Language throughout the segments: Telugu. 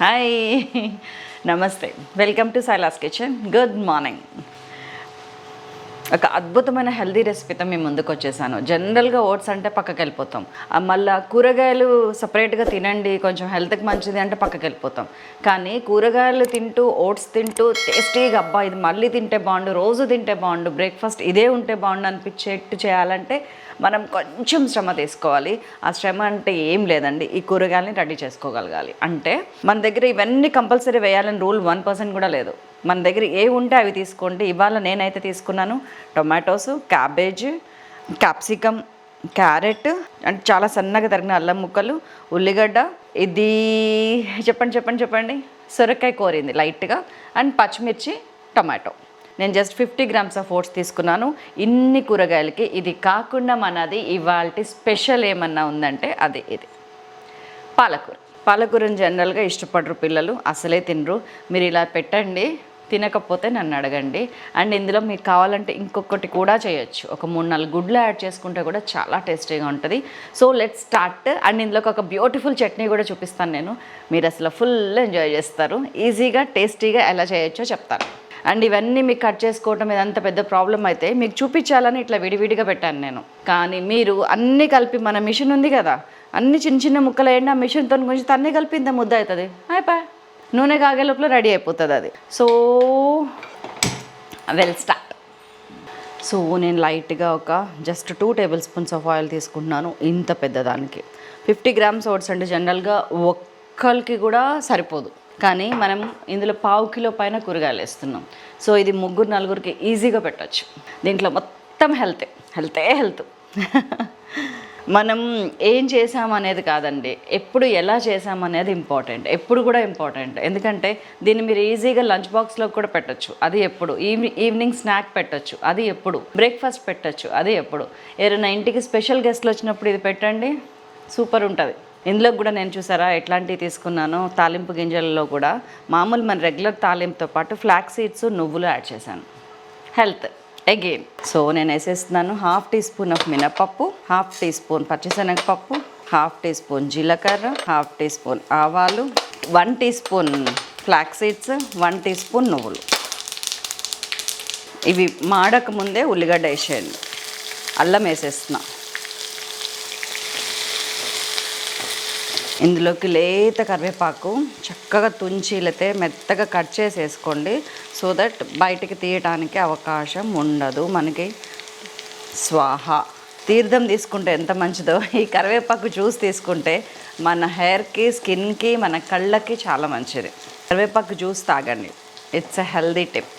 హాయ్, నమస్తే, welcome to Silas kitchen. Good morning. ఒక అద్భుతమైన హెల్దీ రెసిపీతో మేము ముందుకు వచ్చేసాను. జనరల్గా ఓట్స్ అంటే పక్కకి వెళ్ళిపోతాం, మళ్ళీ కూరగాయలు సపరేట్గా తినండి కొంచెం హెల్త్కి మంచిది అంటే పక్కకి వెళ్ళిపోతాం. కానీ కూరగాయలు తింటూ ఓట్స్ తింటూ టేస్టీగా అబ్బా ఇది మళ్ళీ తింటే బాగుండు, రోజు తింటే బాగుండు, బ్రేక్ఫాస్ట్ ఇదే ఉంటే బాగుండు అనిపించేట్టు చేయాలంటే మనం కొంచెం శ్రమ తీసుకోవాలి. ఆ శ్రమ అంటే ఏం లేదండి, ఈ కూరగాయలని రెడీ చేసుకోగలగాలి. అంటే మన దగ్గర ఇవన్నీ కంపల్సరీ వేయాలని రూల్ 1% కూడా లేదు. మన దగ్గర ఏ ఉంటే అవి తీసుకోండి. ఇవాళ నేనైతే తీసుకున్నాను టొమాటోస్, క్యాబేజ్, క్యాప్సికమ్, క్యారెట్ అంటే చాలా సన్నగా తరిగిన అల్లం ముక్కలు, ఉల్లిగడ్డ, ఇది చెప్పండి సొరకాయ కోరింది లైట్గా, అండ్ పచ్చిమిర్చి, టొమాటో. నేను జస్ట్ 50 grams ఆఫ్ ఓట్స్ తీసుకున్నాను. ఇన్ని కూరగాయలకి ఇది కాకుండా మనది ఇవాల్టి స్పెషల్ ఏమన్నా ఉందంటే అది ఇది పాలకూర. పాలకూరని జనరల్గా ఇష్టపడరు పిల్లలు, అసలే తినరు. మీరు ఇలా పెట్టండి, తినకపోతే నన్ను అడగండి. అండ్ ఇందులో మీకు కావాలంటే ఇంకొకటి కూడా చేయొచ్చు, ఒక 3-4 గుడ్లు యాడ్ చేసుకుంటే కూడా చాలా టేస్టీగా ఉంటుంది. So let's start. అండ్ ఇందులోకి ఒక బ్యూటిఫుల్ చట్నీ కూడా చూపిస్తాను నేను, మీరు అసలు ఫుల్ ఎంజాయ్ చేస్తారు. ఈజీగా టేస్టీగా ఎలా చేయొచ్చో చెప్తాను. అండ్ ఇవన్నీ మీకు కట్ చేసుకోవటం ఇదంత పెద్ద ప్రాబ్లం అయితే మీకు చూపించాలని ఇట్లా విడివిడిగా పెట్టాను నేను. కానీ మీరు అన్నీ కలిపి, మన మిషన్ ఉంది కదా, అన్ని చిన్న చిన్న ముక్కలు వేయండి, ఆ మిషన్తో కొంచెం అన్నీ కలిపి ఇంత ముద్ద అవుతుంది, అయిపోయి నూనె కాగే లోపల రెడీ అయిపోతుంది అది. So well start. సో నేను లైట్గా ఒక జస్ట్ 2 tablespoons ఆఫ్ ఆయిల్ తీసుకుంటున్నాను. ఇంత పెద్దదానికి 50 grams ఓట్స్ అంటే జనరల్గా ఒక్కరికి కూడా సరిపోదు, కానీ మనం ఇందులో 1/2 kilo పైన కూరగాయలు వేస్తున్నాం. సో ఇది 3-4కి ఈజీగా పెట్టచ్చు. దీంట్లో మొత్తం హెల్త్ మనం ఏం చేసామనేది కాదండి, ఎప్పుడు ఎలా చేసామనేది ఇంపార్టెంట్, ఎప్పుడు కూడా ఇంపార్టెంట్. ఎందుకంటే దీన్ని మీరు ఈజీగా లంచ్ బాక్స్లో కూడా పెట్టచ్చు, అది ఎప్పుడు. ఈవినింగ్ స్నాక్ పెట్టచ్చు, అది ఎప్పుడు. బ్రేక్ఫాస్ట్ పెట్టచ్చు, అది ఎప్పుడు. ఏదైనా ఇంటికి స్పెషల్ గెస్ట్లు వచ్చినప్పుడు ఇది పెట్టండి, సూపర్ ఉంటుంది. ఇందులో కూడా నేను చూసారా ఎట్లాంటివి తీసుకున్నాను, తాలింపు గింజలలో కూడా మామూలు మన రెగ్యులర్ తాలింపుతో పాటు ఫ్లాక్స్ సీడ్స్, నువ్వులు యాడ్ చేశాను. Health again. సో నేను వేసేస్తున్నాను 1/2 teaspoon ఆఫ్ మినపప్పు, 1/2 teaspoon పచ్చిశనగపప్పు, 1/2 teaspoon జీలకర్ర, 1/2 teaspoon ఆవాలు, 1 teaspoon ఫ్లాక్స్ సీడ్స్, 1 teaspoon నువ్వులు. ఇవి మాడక ముందే ఉల్లిగడ్డ వేసేయండి. అల్లం వేసేస్తున్నా. ఇందులోకి లేత కరివేపాకు చక్కగా తుంచి లేతే మెత్తగా కట్ చేసి వేసుకోండి. సో దట్ బయటికి తీయటానికి అవకాశం ఉండదు మనకి. స్వాహ. తీర్థం తీసుకుంటే ఎంత మంచిదో ఈ కరివేపాకు జ్యూస్ తీసుకుంటే మన హెయిర్కి, స్కిన్కి, మన కళ్ళకి చాలా మంచిది. కరివేపాకు జ్యూస్ తాగండి, it's a healthy tip.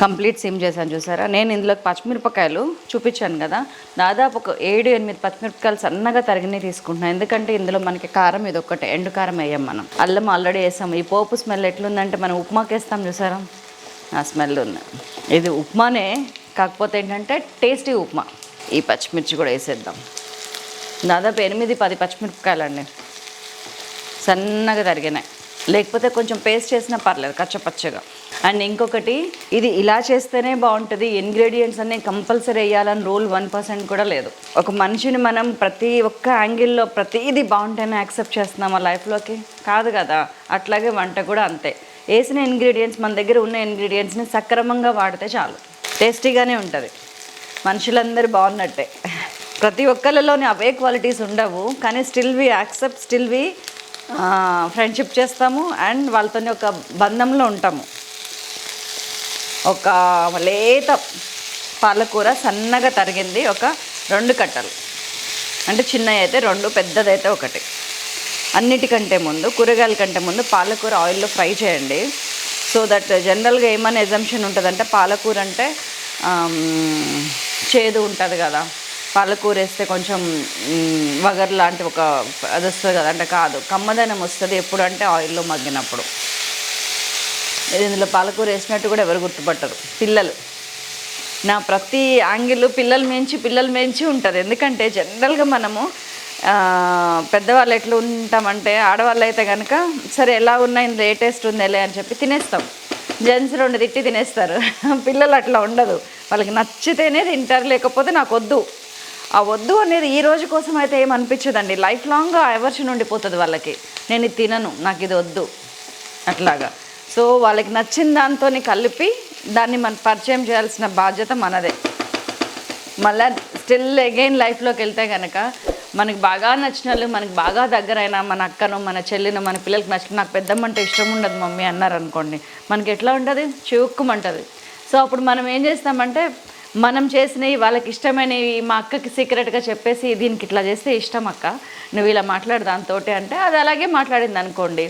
Complete SIM చేశాను చూసారా. నేను ఇందులోకి పచ్చిమిరపకాయలు చూపించాను కదా, దాదాపు ఒక 7-8 పచ్చిమిరపకాయలు సన్నగా తరిగినవి తీసుకుంటున్నాను. ఎందుకంటే ఇందులో మనకి కారం ఇది ఒక్కటే, ఎండు కారం వేయం మనం. అల్లం ఆల్రెడీ వేసాము. ఈ పోపు స్మెల్ ఎట్లుందంటే మనం ఉప్మాకి వేస్తాం చూసారా, ఆ స్మెల్ ఉంది. ఇది ఉప్మానే, కాకపోతే ఏంటంటే టేస్టీ ఉప్మా. ఈ పచ్చిమిర్చి కూడా వేసేద్దాం. దాదాపు 8-10 పచ్చిమిరపకాయలు అండి, సన్నగా తరిగినాయి. లేకపోతే కొంచెం పేస్ట్ చేసినా పర్లేదు, కచ్చపచ్చగా. అండ్ ఇంకొకటి, ఇది ఇలా చేస్తేనే బాగుంటుంది, ఇంగ్రీడియంట్స్ అన్నీ కంపల్సరీ వేయాలని రూల్ 1% కూడా లేదు. ఒక మనిషిని మనం ప్రతి ఒక్క యాంగిల్లో ప్రతిదీ బాగుంటేనే యాక్సెప్ట్ చేస్తున్నామా లైఫ్లోకి? కాదు కదా. అట్లాగే వంట కూడా అంతే. వేసిన ఇంగ్రీడియంట్స్, మన దగ్గర ఉన్న ఇంగ్రీడియంట్స్ని సక్రమంగా వాడితే చాలు, టేస్టీగానే ఉంటుంది. మనుషులందరూ బాగున్నట్టే. ప్రతి ఒక్కరిలోని అవే క్వాలిటీస్ ఉండవు, కానీ still we accept, still we friendship చేస్తాము అండ్ వాళ్ళతో ఒక బంధంలో ఉంటాము. ఒక లేత పాలకూర సన్నగా తరిగింది, ఒక 2 కట్టలు, అంటే చిన్నవి అయితే 2, పెద్దదైతే 1. అన్నిటికంటే ముందు, కూరగాయల కంటే ముందు పాలకూర ఆయిల్లో ఫ్రై చేయండి. సో దట్ జనరల్గా ఏమైనా ఎజంప్షన్ ఉంటుందంటే పాలకూర అంటే చేదు ఉంటుంది కదా, పాలకూర వేస్తే కొంచెం వగర్ లాంటి ఒక అది వస్తుంది కదా, అంటే కాదు, కమ్మదనం వస్తుంది. ఎప్పుడు అంటే ఆయిల్లో మగ్గినప్పుడు. ఇందులో పాలకూర వేసినట్టు కూడా ఎవరు గుర్తుపట్టరు పిల్లలు. నా ప్రతి యాంగిల్ పిల్లలు మేంచి ఉంటుంది. ఎందుకంటే జనరల్గా మనము పెద్దవాళ్ళు ఎట్లా ఉంటామంటే, ఆడవాళ్ళు అయితే కనుక సరే ఎలా ఉన్నా ఇందులో ఏ టేస్ట్ ఉందేలే అని చెప్పి తినేస్తాం. జెంట్స్ 2 తిట్టి తినేస్తారు. పిల్లలు అట్లా ఉండదు, వాళ్ళకి నచ్చితేనే తింటారు, లేకపోతే నాకు వద్దు ఆ వద్దు అనేది ఈ రోజు కోసం అయితే ఏమనిపించదండి, లైఫ్ లాంగ్ ఆ ఎవర్షన్ ఉండిపోతుంది వాళ్ళకి. నేను ఇది తినను, నాకు ఇది వద్దు అట్లాగా. సో వాళ్ళకి నచ్చిన దాంతో కలిపి దాన్ని మనం పరిచయం చేయాల్సిన బాధ్యత మనదే. మళ్ళీ స్టిల్ అగైన్ లైఫ్లోకి వెళ్తే కనుక మనకి బాగా నచ్చిన వాళ్ళు, మనకి బాగా దగ్గరైన మన అక్కను, మన చెల్లిను, మన పిల్లలకి నచ్చిన, నాకు పెద్దమ్మంటే ఇష్టం ఉండదు మమ్మీ అన్నారనుకోండి, మనకి ఎట్లా ఉంటుంది, చివుక్కుమంటుంది. సో అప్పుడు మనం ఏం చేస్తామంటే మనం చేసినవి వాళ్ళకి ఇష్టమైనవి మా అక్కకి సీక్రెట్గా చెప్పేసి, దీనికి ఇట్లా చేస్తే ఇష్టం అక్క, నువ్వు ఇలా మాట్లాడు దాంతో అంటే అది అలాగే మాట్లాడింది అనుకోండి,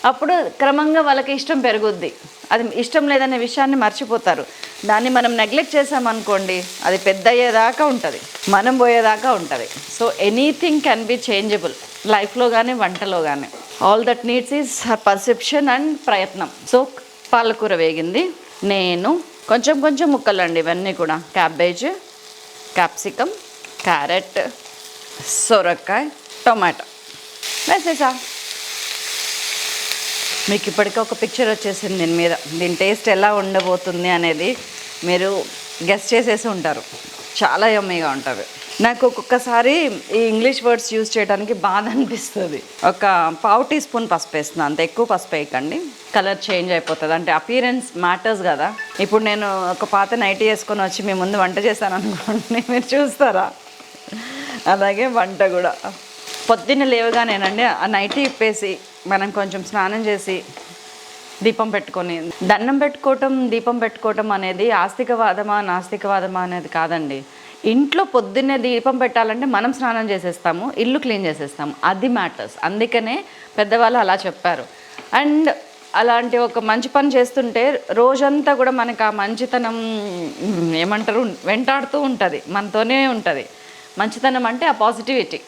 అప్పుడు క్రమంగా వాళ్ళకి ఇష్టం పెరుగుద్ది. అది ఇష్టం లేదనే విషయాన్ని మర్చిపోతారు. దాన్ని మనం నెగ్లెక్ట్ చేసామనుకోండి, అది పెద్ద అయ్యేదాకా ఉంటుంది, మనం పోయేదాకా ఉంటుంది. So anything can be changeable లైఫ్లో కానీ వంటలో కానీ. All that needs is perception and ప్రయత్నం. సో పాలకూర వేగింది. నేను కొంచెం కొంచెం ముక్కలు అండి ఇవన్నీ కూడా. క్యాబేజ్, క్యాప్సికమ్, క్యారెట్, సొరకాయ, టొమాటో వేసేసా. మీకు ఇప్పటికే ఒక పిక్చర్ వచ్చేసింది దీని మీద. దీని టేస్ట్ ఎలా ఉండబోతుంది అనేది మీరు గెస్ చేసేసి ఉంటారు. చాలా యమ్మీగా ఉంటుంది. నాకు ఒక్కొక్కసారి ఈ ఇంగ్లీష్ వర్డ్స్ యూజ్ చేయడానికి బాధ అనిపిస్తుంది. ఒక పావు టీ స్పూన్ పసుపు వేస్తున్నాను, అంత ఎక్కువ పసుపు వేయకండి, కలర్ చేంజ్ అయిపోతుంది. అంటే అపియరెన్స్ మ్యాటర్స్ కదా. ఇప్పుడు నేను ఒక పాత నైటీ వేసుకొని వచ్చి మీ ముందు వంట చేశాను అనుకోండి, మీరు చూస్తారా? అలాగే వంట కూడా పొద్దున్న లేవగానేనండి ఆ నైటీ ఇప్పేసి మనం కొంచెం స్నానం చేసి దీపం పెట్టుకొని దండం పెట్టుకోవటం, దీపం పెట్టుకోవటం అనేది ఆస్తికవాదమా నాస్తికవాదమా అనేది కాదండి. ఇంట్లో పొద్దున్నే దీపం పెట్టాలంటే మనం స్నానం చేసేస్తాము, ఇల్లు క్లీన్ చేసేస్తాము, అది మ్యాటర్స్. అందుకనే పెద్దవాళ్ళు అలా చెప్పారు. అండ్ అలాంటి ఒక మంచి పని చేస్తుంటే రోజంతా కూడా మనకు ఆ మంచితనం ఏమంటారు వెంటాడుతూ ఉంటుంది, మనతోనే ఉంటుంది. మంచితనం అంటే ఆ పాజిటివిటీ,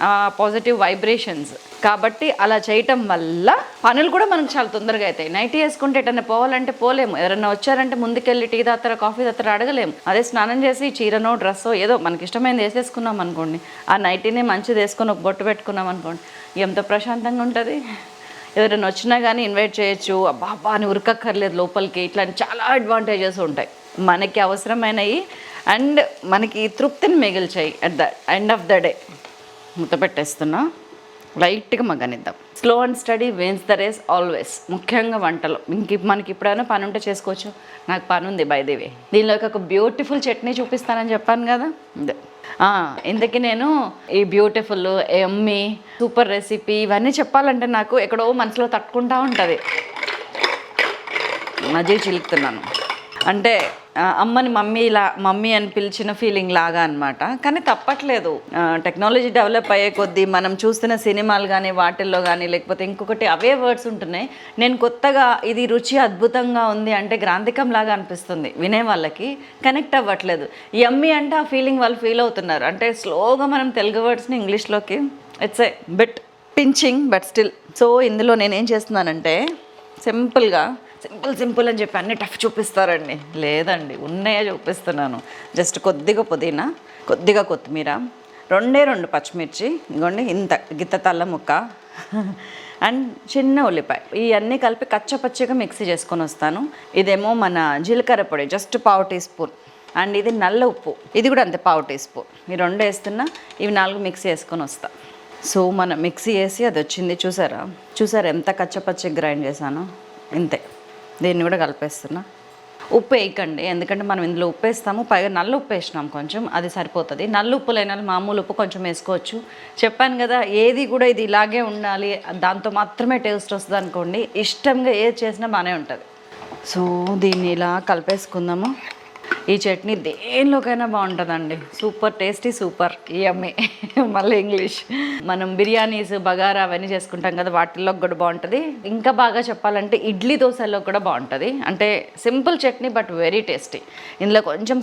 ఆ పాజిటివ్ వైబ్రేషన్స్. కాబట్టి అలా చేయటం వల్ల పనులు కూడా మనకు చాలా తొందరగా అవుతాయి. నైటీ వేసుకుంటే ఎటన్నా పోవాలంటే పోలేము, ఎవరైనా వచ్చారంటే ముందుకెళ్ళి టీ తాతారా కాఫీ తాతారా అడగలేము. అదే స్నానం చేసి చీరనో డ్రెస్సో ఏదో మనకి ఇష్టమైనది వేసేసుకున్నాం అనుకోండి, ఆ నైటీనే మంచిది వేసుకొని ఒక బొట్టు పెట్టుకున్నాం అనుకోండి, ఎంత ప్రశాంతంగా ఉంటుంది. ఎవరైనా వచ్చినా కానీ ఇన్వైట్ చేయొచ్చు, అబ్బా అని ఉరకక్కర్లేదు లోపలికి. ఇట్లాంటి చాలా అడ్వాంటేజెస్ ఉంటాయి మనకి అవసరమైనవి అండ్ మనకి తృప్తిని మిగిల్చాయి. At the end of the day మూత పెట్టేస్తున్నా, లైట్గా మగ్గనిద్దాం. Slow and steady wins the race always. ముఖ్యంగా వంటలో మనకి ఇప్పుడైనా పని ఉంటే చేసుకోవచ్చు. నాకు పని ఉంది బై ది వే. దీనిలోకి ఒక బ్యూటిఫుల్ చట్నీ చూపిస్తానని చెప్పాను కదా, ఇదే. ఇంతకీ నేను ఈ బ్యూటిఫుల్, యమ్మీ, సూపర్ రెసిపీ ఇవన్నీ చెప్పాలంటే నాకు ఎక్కడో మనసులో తట్టుకుంటూ ఉంటుంది. మజ్జిగ చిలుకుతున్నాను అంటే అమ్మని మమ్మీ అని పిలిచిన ఫీలింగ్ లాగా అనమాట. కానీ తప్పట్లేదు, టెక్నాలజీ డెవలప్ అయ్యే కొద్దీ మనం చూస్తున్న సినిమాలు కానీ వాటిల్లో కానీ లేకపోతే ఇంకొకటి అవే వర్డ్స్ ఉంటున్నాయి. నేను కొత్తగా ఇది రుచి అద్భుతంగా ఉంది అంటే గ్రాంధికం లాగా అనిపిస్తుంది వినే వాళ్ళకి, కనెక్ట్ అవ్వట్లేదు. యమ్మీ అంటే ఆ ఫీలింగ్ వాళ్ళు ఫీల్ అవుతున్నారు. అంటే స్లోగా మనం తెలుగు వర్డ్స్ని ఇంగ్లీష్లోకి it's a bit pinching but still. So ఇందులో నేనేం చేస్తున్నానంటే సింపుల్ అని చెప్పి అన్ని టఫ్ చూపిస్తారండి. లేదండి, ఉన్నాయే చూపిస్తున్నాను. జస్ట్ కొద్దిగా పుదీనా, కొద్దిగా కొత్తిమీర, 2 పచ్చిమిర్చి, ఇదిగోండి ఇంత గిత్త తల్ల ముక్క అండ్ చిన్న ఉల్లిపాయ. ఇవన్నీ కలిపి కచ్చపచ్చిగా మిక్సీ చేసుకొని వస్తాను. ఇదేమో మన జీలకర్ర పొడి జస్ట్ పావు టీ స్పూన్. అండ్ ఇది నల్ల ఉప్పు, ఇది కూడా అంతే పావు టీ స్పూన్. ఈ 2 వేస్తున్నా, ఇవి 4 మిక్సీ వేసుకొని వస్తా. సో మనం మిక్సీ వేసి అది వచ్చింది, చూసారా ఎంత కచ్చపచ్చిగా గ్రైండ్ చేశానో, ఇంతే. దీన్ని కూడా కలిపేస్తున్నా. ఉప్పు వేయకండి, ఎందుకంటే మనం ఇందులో ఉప్పు వేస్తాము, పైగా నల్ల ఉప్పు వేసినాం కొంచెం, అది సరిపోతుంది. నల్ల ఉప్పు లేని మామూలు ఉప్పు కొంచెం వేసుకోవచ్చు. చెప్పాను కదా, ఏది కూడా ఇది ఇలాగే ఉండాలి, దాంతో మాత్రమే టేస్ట్ వస్తుంది అనుకోండి, ఇష్టంగా ఏది చేసినా బాగానే ఉంటుంది. సో దీన్ని ఇలా కలిపేసుకుందాము. ఈ చట్నీ దేనిలోకైనా బాగుంటుందండి, సూపర్ టేస్టీ, సూపర్ యమ్మీ. మళ్ళీ ఇంగ్లీష్. మనం బిర్యానీస్, బగారా అవన్నీ చేసుకుంటాం కదా, వాటిల్లో కూడా బాగుంటుంది. ఇంకా బాగా చెప్పాలంటే ఇడ్లీ దోశల్లో కూడా బాగుంటుంది. అంటే simple chutney but very tasty. ఇందులో కొంచెం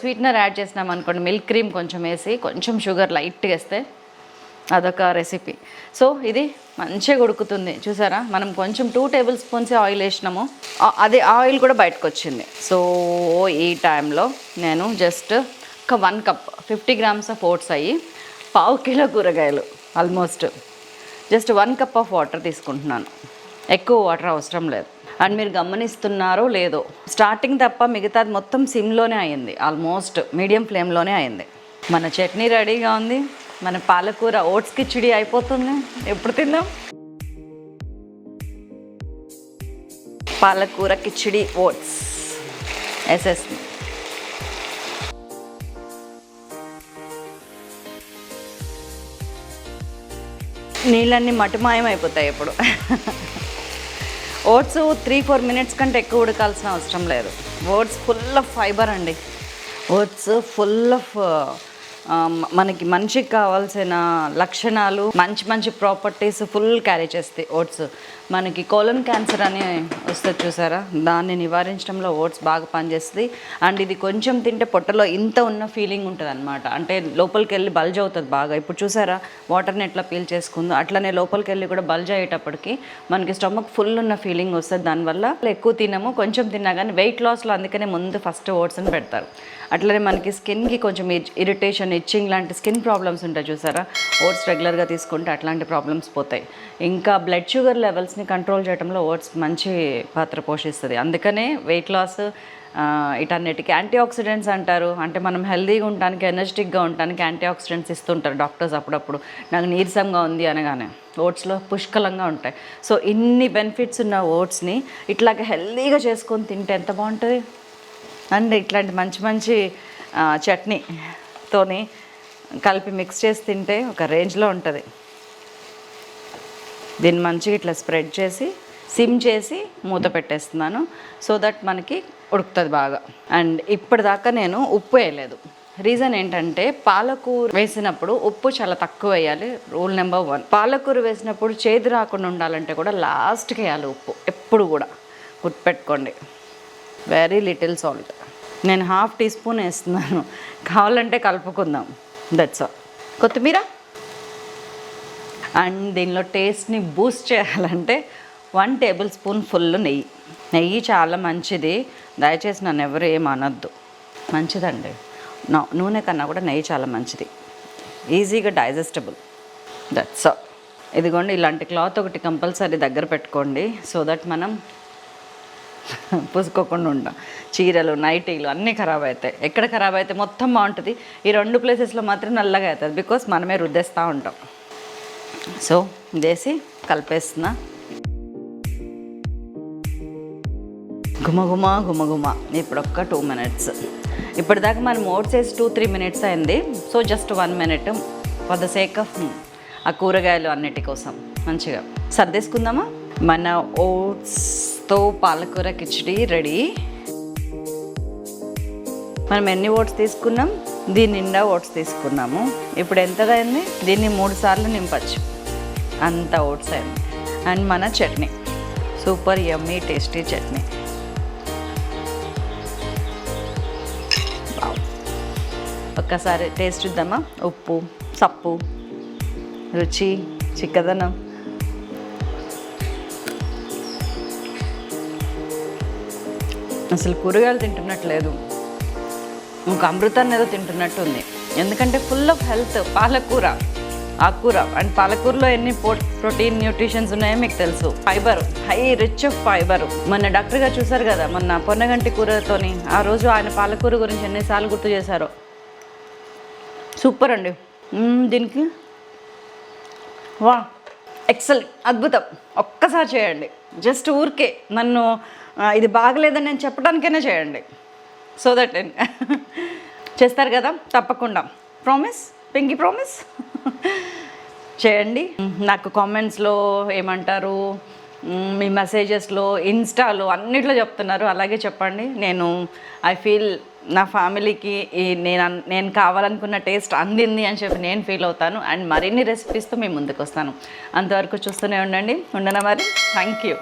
స్వీట్నర్ యాడ్ చేసినాం అనుకోండి, మిల్క్ క్రీమ్ కొంచెం వేసి, కొంచెం షుగర్ లైట్గా వేస్తే అదొక రెసిపీ. సో ఇది మంచిగా ఉడుకుతుంది, చూసారా. మనం కొంచెం 2 టేబుల్ స్పూన్స్ ఆయిల్ వేసినాము, అదే ఆయిల్ కూడా బయటకు వచ్చింది. సో ఈ టైంలో నేను జస్ట్ ఒక 1 కప్ 50 గ్రామ్స్ ఆఫ్ ఓట్స్ అయ్యి, పావు కిలో కూరగాయలు, almost just 1 cup of water తీసుకుంటున్నాను. ఎక్కువ వాటర్ అవసరం లేదు. అండ్ మీరు గమనిస్తున్నారో లేదో, స్టార్టింగ్ తప్ప మిగతాది మొత్తం సిమ్లోనే అయింది, ఆల్మోస్ట్ మీడియం ఫ్లేమ్లోనే అయింది. మన చట్నీ రెడీగా ఉంది. మన పాలకూర ఓట్స్ కిచిడి అయిపోతుంది. ఎప్పుడు తిందాం? పాలకూర కిచిడి ఓట్స్ వేసేస్తుంది. నీళ్ళన్నీ మటుమాయం అయిపోతాయి ఇప్పుడు. ఓట్స్ 3-4 మినిట్స్ కంటే ఎక్కువ ఉడకాల్సిన అవసరం లేదు. ఓట్స్ ఫుల్ ఆఫ్ ఫైబర్ అండి. ఓట్స్ ఫుల్ ఆఫ్ మనకి మనిషికి కావాల్సిన లక్షణాలు, మంచి మంచి ప్రాపర్టీస్ ఫుల్ క్యారీ చేస్తాయి ఓట్స్. మనకి కోలన్ క్యాన్సర్ అని వస్తుంది చూసారా, దాన్ని నివారించడంలో ఓట్స్ బాగా పనిచేస్తుంది. అండ్ ఇది కొంచెం తింటే పొట్టలో ఇంత ఉన్న ఫీలింగ్ ఉంటుంది అనమాట. అంటే లోపలికి వెళ్ళి బల్జ్ అవుతుంది బాగా. ఇప్పుడు చూసారా వాటర్ని ఎట్లా పీల్ చేసుకుందో, అట్లనే లోపలికి వెళ్ళి కూడా బల్జ్ అయ్యేటప్పటికి మనకి స్టమక్ ఫుల్ ఉన్న ఫీలింగ్ వస్తుంది. దానివల్ల ఎక్కువ తినము, కొంచెం తిన్నా కానీ వెయిట్ లాస్లో అందుకనే ముందు ఫస్ట్ ఓట్స్ని పెడతారు. అట్లనే మనకి స్కిన్కి కొంచెం ఇరిటేషన్, ఇచ్చింగ్ లాంటి స్కిన్ ప్రాబ్లమ్స్ ఉంటాయి చూసారా, ఓట్స్ రెగ్యులర్గా తీసుకుంటే అట్లాంటి ప్రాబ్లమ్స్ పోతాయి. ఇంకా బ్లడ్ షుగర్ లెవెల్స్ని కంట్రోల్ చేయడంలో ఓట్స్ మంచి పాత్ర పోషిస్తుంది. అందుకనే వెయిట్ లాస్ ఇటన్నిటికీ యాంటీ ఆక్సిడెంట్స్ అంటారు. అంటే మనం హెల్తీగా ఉండడానికి, ఎనర్జెటిక్గా ఉండడానికి యాంటీ ఆక్సిడెంట్స్ ఇస్తుంటారు డాక్టర్స్ అప్పుడప్పుడు. నాకు నీరసంగా ఉంది అనగానే ఓట్స్లో పుష్కలంగా ఉంటాయి. సో ఇన్ని బెనిఫిట్స్ ఉన్న ఓట్స్ని ఇట్లాగ హెల్తీగా చేసుకొని తింటే ఎంత బాగుంటుంది. అండ్ ఇట్లాంటి మంచి మంచి చట్నీతోని కలిపి మిక్స్ చేసి తింటే ఒక రేంజ్లో ఉంటుంది. దీన్ని మంచిగా ఇట్లా స్ప్రెడ్ చేసి సిమ్ చేసి మూత పెట్టేస్తున్నాను, సో దట్ మనకి ఉడుకుతుంది బాగా. అండ్ ఇప్పటిదాకా నేను ఉప్పు వేయలేదు. రీజన్ ఏంటంటే పాలకూర వేసినప్పుడు ఉప్పు చాలా తక్కువ వేయాలి, రూల్ నెంబర్ 1. పాలకూర వేసినప్పుడు చేదు రాకుండా ఉండాలంటే కూడా లాస్ట్కి వేయాలి ఉప్పు, ఎప్పుడు కూడా గుర్తుపెట్టుకోండి. వెరీ లిటిల్ సాల్ట్, నేను 1/2 టీ స్పూన్ వేస్తున్నాను, కావాలంటే కలుపుకుందాం. That's all. కొత్తిమీర. అండ్ దీనిలో టేస్ట్ని బూస్ట్ చేయాలంటే 1 టేబుల్ స్పూన్ ఫుల్ నెయ్యి. నెయ్యి చాలా మంచిది, దయచేసి నన్ను ఎవరు ఏమనొద్దు, మంచిదండి. నూనె కన్నా కూడా నెయ్యి చాలా మంచిది, ఈజీగా డైజెస్టబుల్. That's all. ఇదిగోండి, ఇలాంటి క్లాత్ ఒకటి కంపల్సరీ దగ్గర పెట్టుకోండి, సో దట్ మనం పూసుకోకుండా ఉంటాం. చీరలు, నైటీలు అన్నీ ఖరాబ్ అవుతాయి. ఎక్కడ ఖరాబ్ అయితే మొత్తం బాగుంటుంది, ఈ 2 ప్లేసెస్లో మాత్రం నల్లగా అవుతుంది, బికాస్ మనమే రుద్దేస్తూ ఉంటాం. సో ఇదేసి కలిపేస్తున్నా. గుమగుమ గుమగుమ. ఇప్పుడు ఒక్క 2 మినిట్స్. ఇప్పటిదాకా మనం ఓట్స్ వేసి 2-3 మినిట్స్ అయింది. So just 1 minute for the sake of ఆ కూరగాయలు అన్నిటి కోసం మంచిగా సర్దేసుకుందామా. మన ఓట్స్తో పాలకూర కిచిడి రెడీ. మనం ఎన్ని ఓట్స్ తీసుకున్నాం, దీని నిండా ఓట్స్ తీసుకున్నాము. ఇప్పుడు ఎంతదైంది, దీన్ని 3 సార్లు నింపచ్చు, అంత ఓట్స్ అయింది. అండ్ మన chutney, super yummy tasty chutney. ఒక్కసారి టేస్ట్ చూద్దామా. ఉప్పు, సప్పు, రుచి, చిక్కదనం. అసలు కూరగాయలు తింటున్నట్లేదు, ఒక అమృతాన్ని ఏదో తింటున్నట్టు ఉంది. ఎందుకంటే ఫుల్ ఆఫ్ హెల్త్. పాలకూర ఆకుకూర, అండ్ పాలకూరలో ఎన్ని ప్రోటీన్, న్యూట్రిషన్స్ ఉన్నాయో మీకు తెలుసు. Fibre, high rich of fibre. మొన్న డాక్టర్ గారు చూసారు కదా, మొన్న పొన్నగంటి కూరతోని ఆ రోజు ఆయన పాలకూర గురించి ఎన్నిసార్లు గుర్తు చేశారో. సూపర్ అండి. దీనికి వా ఎక్సలెంట్, అద్భుతం. ఒక్కసారి చేయండి, జస్ట్ ఊరికే నన్ను ఇది బాగలేదని నేను చెప్పడానికైనా చేయండి, సో దట్ చేస్తారు కదా తప్పకుండా. Promise, Pinky promise. చేయండి. నాకు కామెంట్స్లో ఏమంటారు, మీ మెసేజెస్లో, ఇన్స్టాలో అన్నిట్లో చెప్తున్నారు, అలాగే చెప్పండి. నేను ఐ ఫీల్ నా ఫ్యామిలీకి నేను కావాలనుకున్న టేస్ట్ అందింది అని చెప్పి నేను ఫీల్ అవుతాను. అండ్ మరిన్ని రెసిపీస్తో మీ ముందుకు వస్తాను. అంతవరకు చూస్తూనే ఉండండి. ఉండనా మరి. Thank you.